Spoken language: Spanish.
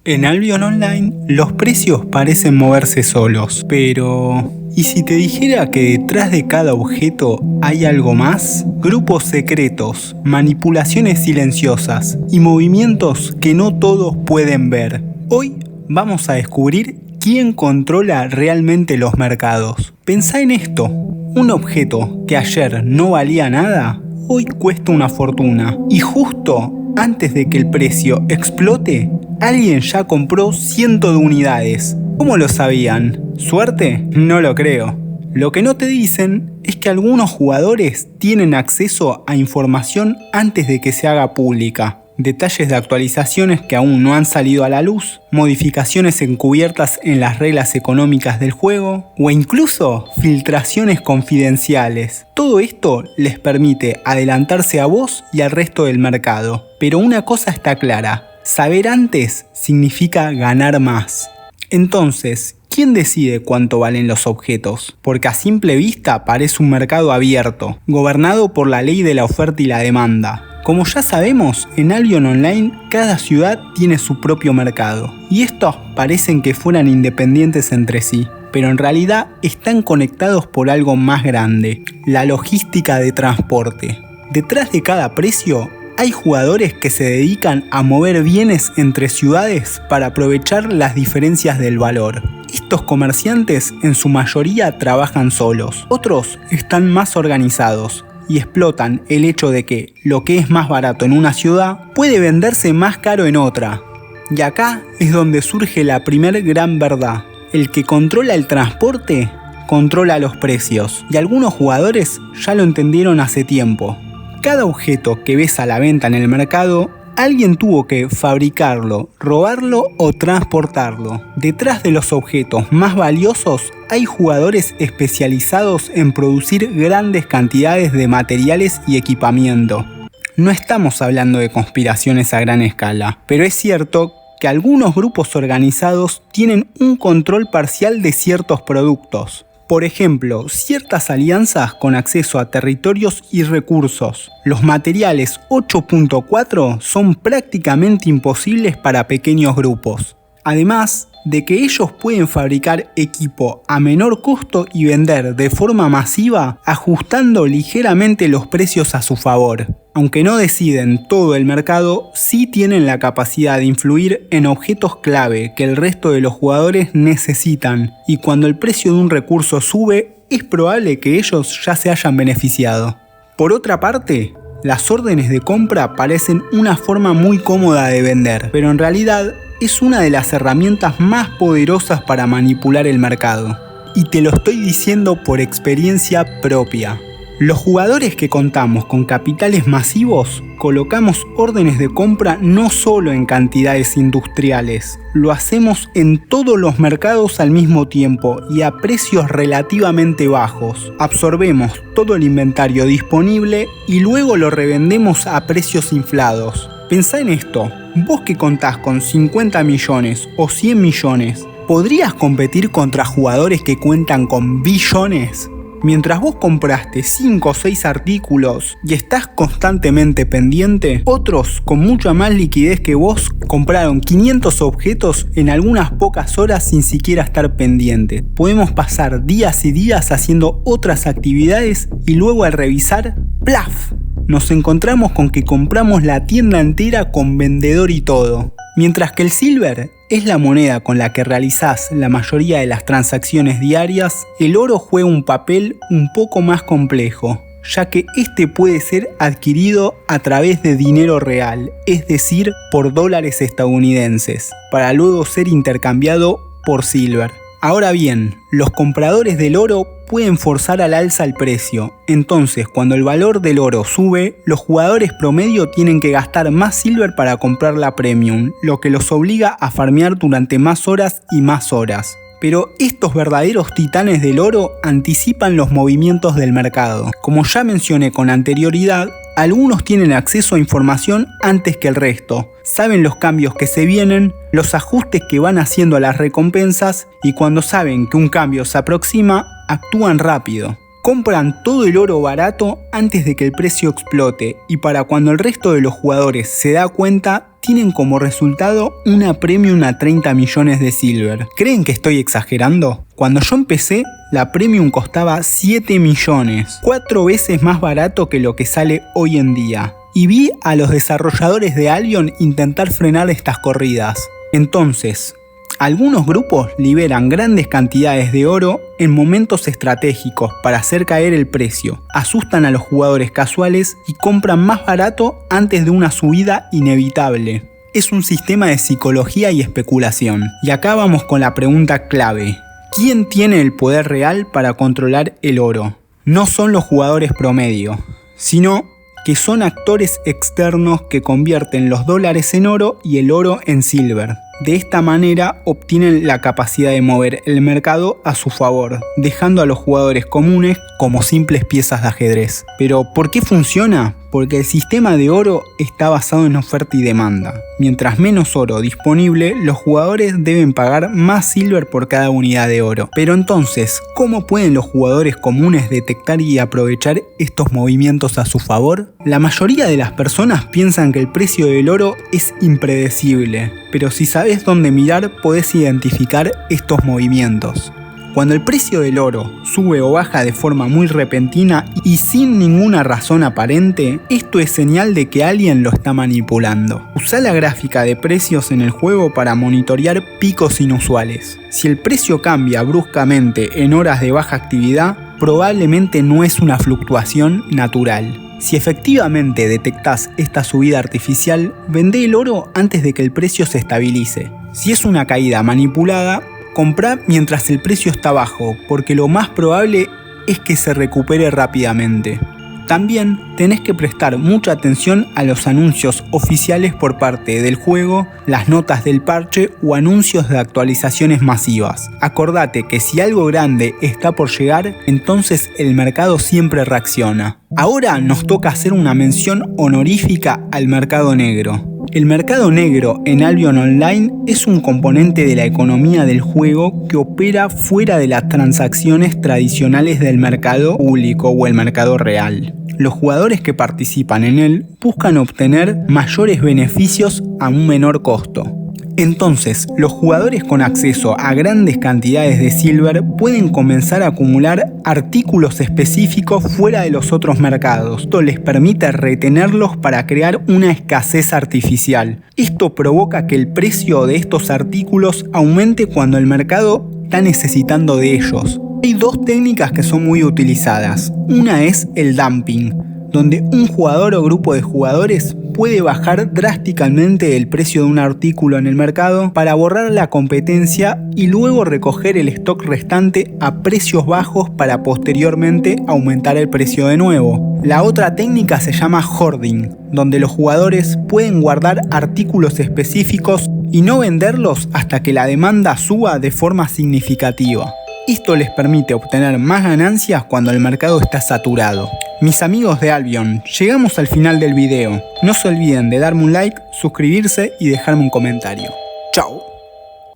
En Albion Online, los precios parecen moverse solos, pero ¿y si te dijera que detrás de cada objeto hay algo más? Grupos secretos, manipulaciones silenciosas y movimientos que no todos pueden ver. Hoy vamos a descubrir quién controla realmente los mercados. Pensá en esto, un objeto que ayer no valía nada, hoy cuesta una fortuna. Y justo antes de que el precio explote, alguien ya compró cientos de unidades. ¿Cómo lo sabían? ¿Suerte? No lo creo. Lo que no te dicen es que algunos jugadores tienen acceso a información antes de que se haga pública. Detalles de actualizaciones que aún no han salido a la luz, modificaciones encubiertas en las reglas económicas del juego o incluso filtraciones confidenciales. Todo esto les permite adelantarse a vos y al resto del mercado. Pero una cosa está clara, saber antes significa ganar más. Entonces, ¿quién decide cuánto valen los objetos? Porque a simple vista parece un mercado abierto, gobernado por la ley de la oferta y la demanda. Como ya sabemos, en Albion Online cada ciudad tiene su propio mercado, y estos parecen que fueran independientes entre sí, pero en realidad están conectados por algo más grande, la logística de transporte. Detrás de cada precio hay jugadores que se dedican a mover bienes entre ciudades para aprovechar las diferencias del valor. Estos comerciantes en su mayoría trabajan solos, otros están más organizados y explotan el hecho de que lo que es más barato en una ciudad puede venderse más caro en otra. Y acá es donde surge la primer gran verdad. El que controla el transporte, controla los precios. Y algunos jugadores ya lo entendieron hace tiempo. Cada objeto que ves a la venta en el mercado, alguien tuvo que fabricarlo, robarlo o transportarlo. Detrás de los objetos más valiosos hay jugadores especializados en producir grandes cantidades de materiales y equipamiento. No estamos hablando de conspiraciones a gran escala, pero es cierto que algunos grupos organizados tienen un control parcial de ciertos productos. Por ejemplo, ciertas alianzas con acceso a territorios y recursos. Los materiales 8.4 son prácticamente imposibles para pequeños grupos. Además de que ellos pueden fabricar equipo a menor costo y vender de forma masiva, ajustando ligeramente los precios a su favor. Aunque no deciden todo el mercado, sí tienen la capacidad de influir en objetos clave que el resto de los jugadores necesitan, y cuando el precio de un recurso sube, es probable que ellos ya se hayan beneficiado. Por otra parte, las órdenes de compra parecen una forma muy cómoda de vender, pero en realidad es una de las herramientas más poderosas para manipular el mercado. Y te lo estoy diciendo por experiencia propia. Los jugadores que contamos con capitales masivos colocamos órdenes de compra no solo en cantidades industriales, lo hacemos en todos los mercados al mismo tiempo y a precios relativamente bajos. Absorbemos todo el inventario disponible y luego lo revendemos a precios inflados. Pensá en esto, vos que contás con 50 millones o 100 millones, ¿podrías competir contra jugadores que cuentan con billones? Mientras vos compraste 5 o 6 artículos y estás constantemente pendiente, otros con mucha más liquidez que vos compraron 500 objetos en algunas pocas horas sin siquiera estar pendiente. Podemos pasar días y días haciendo otras actividades y luego al revisar, ¡plaf!, nos encontramos con que compramos la tienda entera con vendedor y todo. Mientras que el silver es la moneda con la que realizás la mayoría de las transacciones diarias, el oro juega un papel un poco más complejo, ya que este puede ser adquirido a través de dinero real, es decir, por dólares estadounidenses, para luego ser intercambiado por silver. Ahora bien, los compradores del oro pueden forzar al alza el precio, entonces cuando el valor del oro sube, los jugadores promedio tienen que gastar más silver para comprar la premium, lo que los obliga a farmear durante más horas y más horas. Pero estos verdaderos titanes del oro anticipan los movimientos del mercado. Como ya mencioné con anterioridad, algunos tienen acceso a información antes que el resto, saben los cambios que se vienen, los ajustes que van haciendo a las recompensas y cuando saben que un cambio se aproxima, actúan rápido. Compran todo el oro barato antes de que el precio explote y para cuando el resto de los jugadores se da cuenta, tienen como resultado una Premium a 30 millones de Silver. ¿Creen que estoy exagerando? Cuando yo empecé, la Premium costaba 7 millones, 4 veces más barato que lo que sale hoy en día. Y vi a los desarrolladores de Albion intentar frenar estas corridas. Entonces, algunos grupos liberan grandes cantidades de oro en momentos estratégicos para hacer caer el precio, asustan a los jugadores casuales y compran más barato antes de una subida inevitable. Es un sistema de psicología y especulación. Y acá vamos con la pregunta clave. ¿Quién tiene el poder real para controlar el oro? No son los jugadores promedio, sino que son actores externos que convierten los dólares en oro y el oro en silver. De esta manera obtienen la capacidad de mover el mercado a su favor, dejando a los jugadores comunes como simples piezas de ajedrez. Pero ¿por qué funciona? Porque el sistema de oro está basado en oferta y demanda. Mientras menos oro disponible, los jugadores deben pagar más silver por cada unidad de oro. Pero entonces, ¿cómo pueden los jugadores comunes detectar y aprovechar estos movimientos a su favor? La mayoría de las personas piensan que el precio del oro es impredecible, pero si sabes dónde mirar, podés identificar estos movimientos. Cuando el precio del oro sube o baja de forma muy repentina y sin ninguna razón aparente, esto es señal de que alguien lo está manipulando. Usa la gráfica de precios en el juego para monitorear picos inusuales. Si el precio cambia bruscamente en horas de baja actividad, probablemente no es una fluctuación natural. Si efectivamente detectás esta subida artificial, vendé el oro antes de que el precio se estabilice. Si es una caída manipulada, comprá mientras el precio está bajo, porque lo más probable es que se recupere rápidamente. También tenés que prestar mucha atención a los anuncios oficiales por parte del juego, las notas del parche o anuncios de actualizaciones masivas. Acordate que si algo grande está por llegar, entonces el mercado siempre reacciona. Ahora nos toca hacer una mención honorífica al mercado negro. El mercado negro en Albion Online es un componente de la economía del juego que opera fuera de las transacciones tradicionales del mercado público o el mercado real. Los jugadores que participan en él buscan obtener mayores beneficios a un menor costo. Entonces, los jugadores con acceso a grandes cantidades de silver pueden comenzar a acumular artículos específicos fuera de los otros mercados. Esto les permite retenerlos para crear una escasez artificial. Esto provoca que el precio de estos artículos aumente cuando el mercado está necesitando de ellos. Hay dos técnicas que son muy utilizadas. Una es el dumping, donde un jugador o grupo de jugadores puede bajar drásticamente el precio de un artículo en el mercado para borrar la competencia y luego recoger el stock restante a precios bajos para posteriormente aumentar el precio de nuevo. La otra técnica se llama hoarding, donde los jugadores pueden guardar artículos específicos y no venderlos hasta que la demanda suba de forma significativa. Esto les permite obtener más ganancias cuando el mercado está saturado. Mis amigos de Albion, llegamos al final del video. No se olviden de darme un like, suscribirse y dejarme un comentario. ¡Chao!